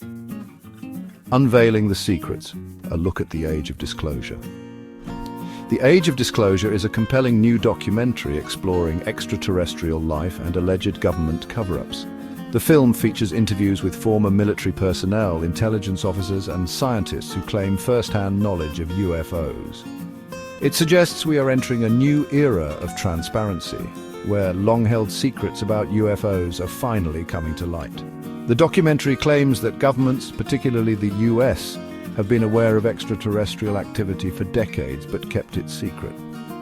Unveiling the Secrets, a look at the Age of Disclosure. The Age of Disclosure is a compelling new documentary exploring extraterrestrial life and alleged government cover-ups. The film features interviews with former military personnel, intelligence officers, and scientists who claim first-hand knowledge of UFOs. It suggests we are entering a new era of transparency, where long-held secrets about UFOs are finally coming to light. The documentary claims that governments, particularly the US, have been aware of extraterrestrial activity for decades but kept it secret.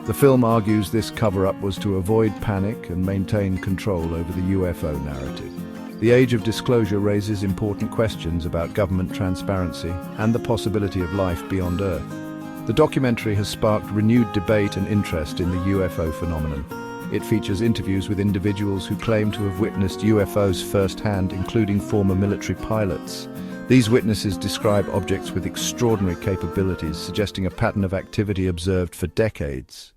The film argues this cover-up was to avoid panic and maintain control over the UFO narrative. The Age of Disclosure raises important questions about government transparency and the possibility of life beyond Earth. The documentary has sparked renewed debate and interest in the UFO phenomenon. It features interviews with individuals who claim to have witnessed UFOs firsthand, including former military pilots. These witnesses describe objects with extraordinary capabilities, suggesting a pattern of activity observed for decades.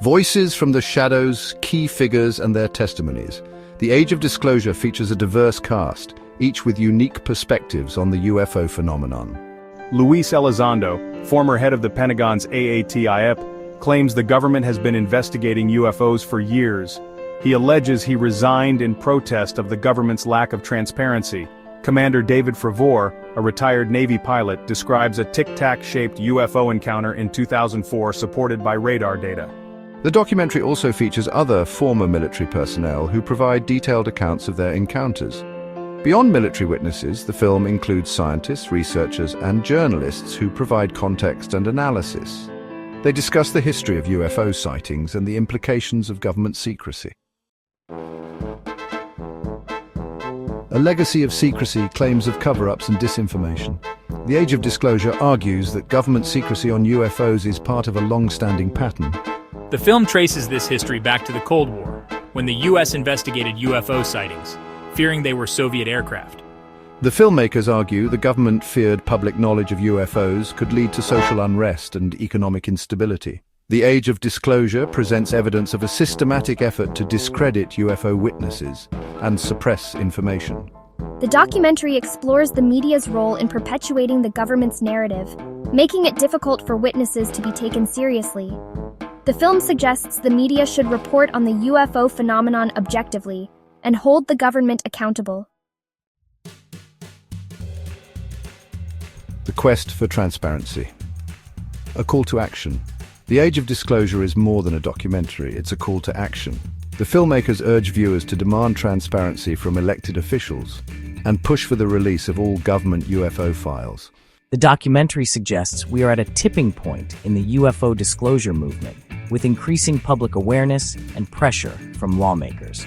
Voices from the shadows, key figures and their testimonies. The Age of Disclosure features a diverse cast, each with unique perspectives on the UFO phenomenon. Luis Elizondo, former head of the Pentagon's AATIP, claims the government has been investigating UFOs for years. He alleges he resigned in protest of the government's lack of transparency. Commander David Fravor, a retired Navy pilot, describes a tic-tac-shaped UFO encounter in 2004 supported by radar data. The documentary also features other former military personnel who provide detailed accounts of their encounters. Beyond military witnesses, the film includes scientists, researchers, and journalists who provide context and analysis. They discuss the history of UFO sightings and the implications of government secrecy. A legacy of secrecy, claims of cover-ups and disinformation. The Age of Disclosure argues that government secrecy on UFOs is part of a long-standing pattern. The film traces this history back to the Cold War, when the US investigated UFO sightings, fearing they were Soviet aircraft. The filmmakers argue the government feared public knowledge of UFOs could lead to social unrest and economic instability. The Age of Disclosure presents evidence of a systematic effort to discredit UFO witnesses and suppress information. The documentary explores the media's role in perpetuating the government's narrative, making it difficult for witnesses to be taken seriously. The film suggests the media should report on the UFO phenomenon objectively and hold the government accountable. The quest for transparency. A call to action. The Age of Disclosure is more than a documentary, it's a call to action. The filmmakers urge viewers to demand transparency from elected officials and push for the release of all government UFO files. The documentary suggests we are at a tipping point in the UFO disclosure movement, with increasing public awareness and pressure from lawmakers.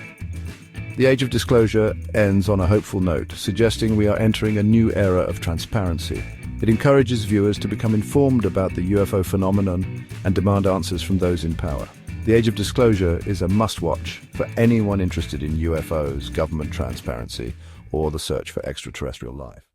The Age of Disclosure ends on a hopeful note, suggesting we are entering a new era of transparency. It encourages viewers to become informed about the UFO phenomenon and demand answers from those in power. The Age of Disclosure is a must-watch for anyone interested in UFOs, government transparency, or the search for extraterrestrial life.